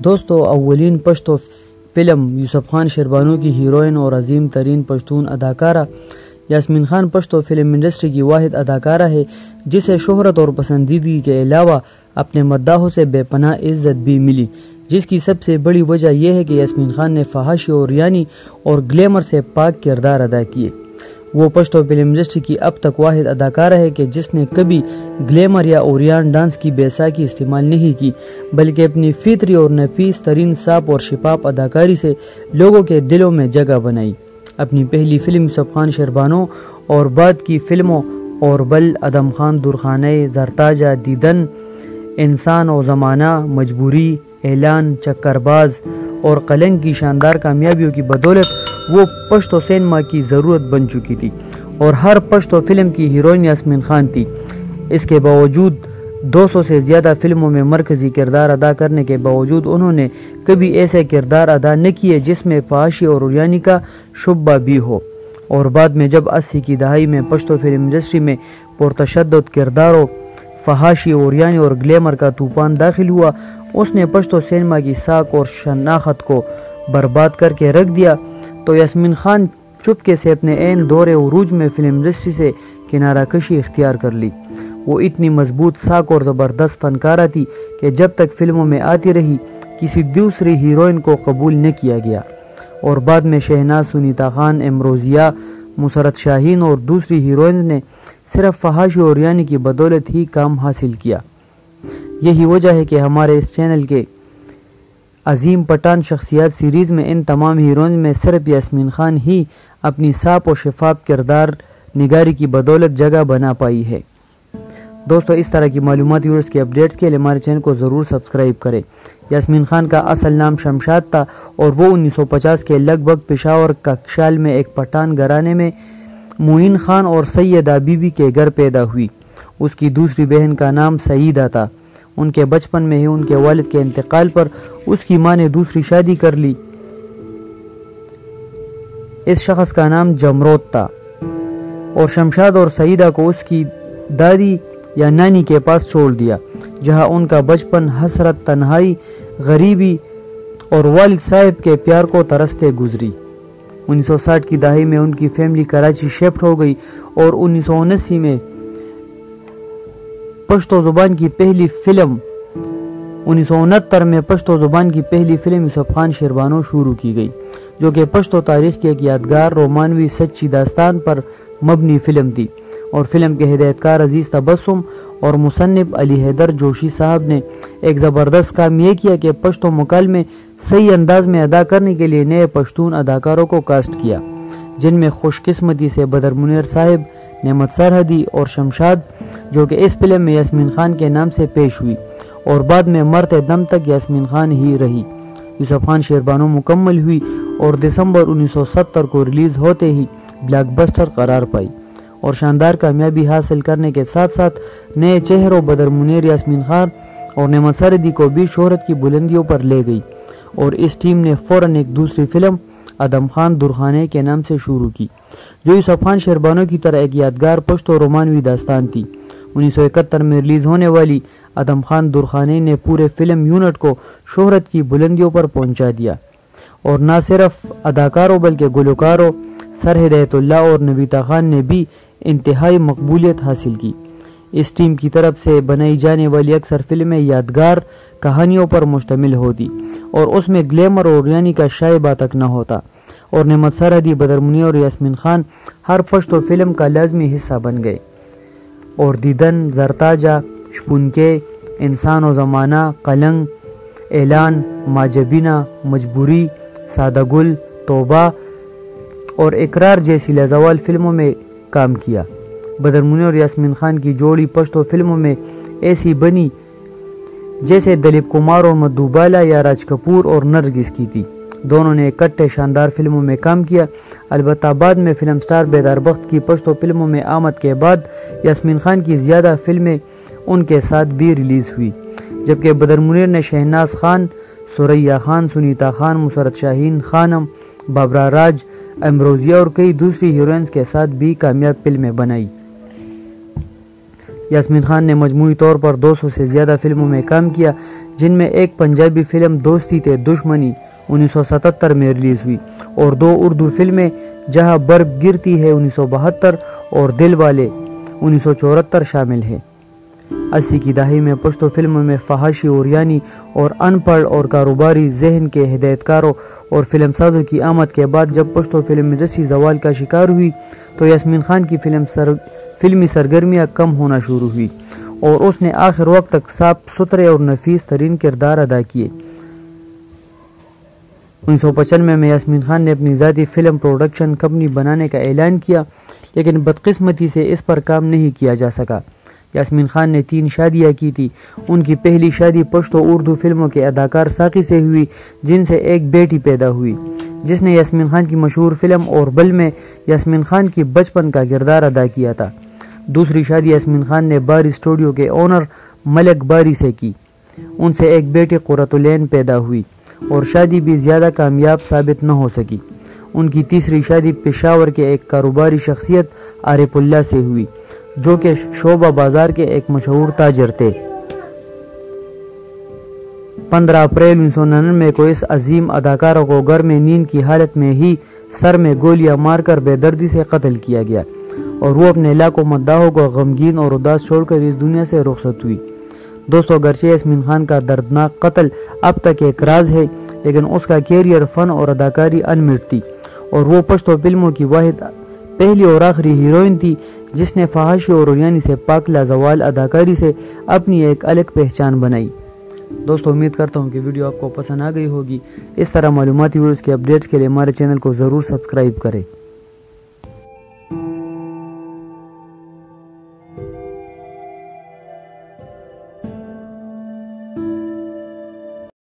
دوستو، اولین پشتو فلم یوسف خان شیربانو کی ہیروئن اور عظیم ترین پشتون اداکارہ یاسمین خان پشتو فلم انڈسٹری کی واحد اداکارہ ہے جسے شہرت اور پسندیدگی کے علاوہ اپنے مداحوں سے بے پناہ عزت بھی ملی، جس کی سب سے بڑی وجہ یہ ہے کہ یاسمین خان نے فحاشی اور ریانی اور گلیمر سے پاک کردار ادا کیے۔ وہ پشتو فلم انڈسٹری کی اب تک واحد اداکارہ ہے کہ جس نے کبھی گلیمر یا اوریان ڈانس کی بیساکھی استعمال نہیں کی، بلکہ اپنی فطری اور نفیس ترین صاف اور شفاف اداکاری سے لوگوں کے دلوں میں جگہ بنائی۔ اپنی پہلی فلم یوسف خان شیربانو اور بعد کی فلموں اور بل، ادم خان درخانہ، زرتاجہ، دیدن، انسان و زمانہ، مجبوری، اعلان، چکر باز اور قلنگ کی شاندار کامیابیوں کی بدولت وہ پشتو سینما کی ضرورت بن چکی تھی اور ہر پشتو فلم کی ہیروئن یاسمین خان تھی۔ اس کے باوجود 200 سے زیادہ فلموں میں مرکزی کردار ادا کرنے کے باوجود انہوں نے کبھی ایسے کردار ادا نہ کیے جس میں فحاشی اور اوریانی کا شبہ بھی ہو۔ اور بعد میں جب 80 کی دہائی میں پشتو فلم انڈسٹری میں پرتشدد کرداروں، فحاشی، اوریانی اور گلیمر کا طوفان داخل ہوا، اس نے پشتو سینما کی ساکھ اور شناخت کو برباد کر کے رکھ دیا، تو یاسمین خان چپکے سے اپنے عین دور عروج میں فلم انڈسٹری سے کنارہ کشی اختیار کر لی۔ وہ اتنی مضبوط ساکھ اور زبردست فنکارہ تھی کہ جب تک فلموں میں آتی رہی کسی دوسری ہیروئن کو قبول نہ کیا گیا، اور بعد میں شہناز، سنیتا خان، امروزیہ، مسرت شاہین اور دوسری ہیروئنز نے صرف فحاشی اور اوریانی کی بدولت ہی کام حاصل کیا۔ یہی وجہ ہے کہ ہمارے اس چینل کے عظیم پٹھان شخصیات سیریز میں ان تمام ہیروئنز میں صرف یاسمین خان ہی اپنی صاف و شفاف کردار نگاری کی بدولت جگہ بنا پائی ہے۔ دوستو، اس طرح کی معلوماتی اور اس کے اپڈیٹس کے لیے ہمارے چینل کو ضرور سبسکرائب کریں۔ یاسمین خان کا اصل نام شمشاد تھا اور وہ 1950 کے لگ بھگ پشاور ککشال میں ایک پٹھان گھرانے میں معین خان اور سیدہ بی بی کے گھر پیدا ہوئی۔ اس کی دوسری بہن کا نام سعیدہ تھا۔ ان کے بچپن میں ہی ان کے والد کے انتقال پر اس کی ماں نے دوسری شادی کر لی۔ اس شخص کا نام جمروت تھا اور شمشاد اور سعیدہ کو اس کی دادی یا نانی کے پاس چھوڑ دیا، جہاں ان کا بچپن حسرت، تنہائی، غریبی اور والد صاحب کے پیار کو ترستے گزری۔ 1960 کی دہائی میں ان کی فیملی کراچی شفٹ ہو گئی اور 1979 میں پشتو زبان کی پہلی فلم 1969 میں پشتو زبان کی پہلی فلم یوسف خان شیربانو شروع کی گئی، جو کہ پشتو تاریخ کی ایک یادگار رومانوی سچی داستان پر مبنی فلم تھی، اور فلم کے ہدایت کار عزیز تبسم اور مصنف علی حیدر جوشی صاحب نے ایک زبردست کام یہ کیا کہ پشتو مکالمے صحیح انداز میں ادا کرنے کے لیے نئے پشتون اداکاروں کو کاسٹ کیا، جن میں خوش قسمتی سے بدر منیر صاحب، نعمت سرحدی اور شمشاد، جو کہ اس فلم میں یاسمین خان کے نام سے پیش ہوئی اور بعد میں مرتے دم تک یاسمین خان ہی رہی۔ یوسف خان شیربانو مکمل ہوئی اور دسمبر 1970 کو ریلیز ہوتے ہی بلاک بسٹر قرار پائی اور شاندار کامیابی حاصل کرنے کے ساتھ ساتھ نئے چہروں بدر منیر، یاسمین خان اور نعمت سرحدی کو بھی شہرت کی بلندیوں پر لے گئی، اور اس ٹیم نے فوراً ایک دوسری فلم ادم خان درخانہ کے نام سے شروع کی، جو یوسف خان شیربانو کی طرح ایک یادگار پشتو رومانوی داستان تھی۔ 1971 میں ریلیز ہونے والی ادم خان درخانہ نے پورے فلم یونٹ کو شہرت کی بلندیوں پر پہنچا دیا، اور نہ صرف اداکاروں بلکہ گلوکاروں سر ہدایت اللہ اور نویتا خان نے بھی انتہائی مقبولیت حاصل کی۔ اس ٹیم کی طرف سے بنائی جانے والی اکثر فلمیں یادگار کہانیوں پر مشتمل ہوتی اور اس میں گلیمر اور اوریانی کا شائبہ تک نہ ہوتا، اور نعمت سرحدی، بدر منیر اور یاسمین خان ہر پشتو فلم کا لازمی حصہ بن گئے، اور دیدن، زرتاجہ، شپونکے، انسان و زمانہ، قلنگ، اعلان، ماجبینہ، مجبوری، سادہ گل، توبہ اور اقرار جیسی لازوال فلموں میں کام کیا۔ بدر منیر اور یاسمین خان کی جوڑی پشتو فلموں میں ایسی بنی جیسے دلیپ کمار اور مدھو بالا یا راج کپور اور نرگس کی تھی۔ دونوں نے اکٹھے شاندار فلموں میں کام کیا۔ البتہ بعد میں فلم سٹار بیدار بخت کی پشتو فلموں میں آمد کے بعد یاسمین خان کی زیادہ فلمیں ان کے ساتھ بھی ریلیز ہوئی، جبکہ بدر منیر نے شہناز خان، سوریا خان، سنیتا خان، مسرت شاہین خانم، بابرا راج، امروزیہ اور کئی دوسری ہیروئنز کے ساتھ بھی کامیاب فلمیں بنائی۔ یاسمین خان نے مجموعی طور پر 200 سے زیادہ فلموں میں کام کیا، جن میں ایک پنجابی فلم دوستی تے دشمنی 1977 میں ریلیز ہوئی اور 2 اردو فلمیں جہاں برف گرتی ہے 1972 اور دل والے 1974 شامل ہیں۔ 80 کی دہائی میں پشتو فلموں میں فحاشی اوریانی اور ان پڑھ اور کاروباری ذہن کے ہدایت کاروں اور فلم سازوں کی آمد کے بعد جب پشتو فلم انڈسٹری زوال کا شکار ہوئی تو یاسمین خان کی فلمی سرگرمیاں کم ہونا شروع ہوئی اور اس نے آخر وقت تک صاف ستھرے اور نفیس ترین کردار ادا کیے۔ 1995 میں یاسمین خان نے اپنی ذاتی فلم پروڈکشن کمپنی بنانے کا اعلان کیا، لیکن بدقسمتی سے اس پر کام نہیں کیا جا سکا۔ یاسمین خان نے 3 شادیاں کی تھی۔ ان کی پہلی شادی پشتو اردو فلموں کے اداکار ساقی سے ہوئی، جن سے ایک بیٹی پیدا ہوئی، جس نے یاسمین خان کی مشہور فلم اور بل میں یاسمین خان کی بچپن کا کردار ادا کیا تھا۔ دوسری شادی یاسمین خان نے باری اسٹوڈیو کے اونر ملک باری سے کی۔ ان سے ایک بیٹی قرۃ العین پیدا ہوئی اور شادی بھی زیادہ کامیاب ثابت نہ ہو سکی۔ ان کی تیسری شادی پشاور کے ایک کاروباری شخصیت عارف اللہ سے ہوئی، جو کہ شعبہ بازار کے ایک مشہور تاجر تھے۔ 15 اپریل 1999 کو اس عظیم اداکارہ کو گھر میں نیند کی حالت میں ہی سر میں گولیاں مار کر بے دردی سے قتل کیا گیا اور وہ اپنے لاکھوں مداحوں کو غمگین اور اداس چھوڑ کر اس دنیا سے رخصت ہوئی۔ دوستو، اگرچہ یاسمین خان کا دردناک قتل اب تک ایک راز ہے، لیکن اس کا کیریئر فن اور اداکاری انمٹ تھی اور وہ پشتو فلموں کی واحد پہلی اور آخری ہیروئن تھی جس نے فحاشی اور اوریانی سے پاک لازوال اداکاری سے اپنی ایک الگ پہچان بنائی۔ دوستو، امید کرتا ہوں کہ ویڈیو آپ کو پسند آ گئی ہوگی۔ اس طرح معلوماتی ویڈیوز کے اپڈیٹس کے لیے ہمارے چینل کو ضرور سبسکرائب کریں۔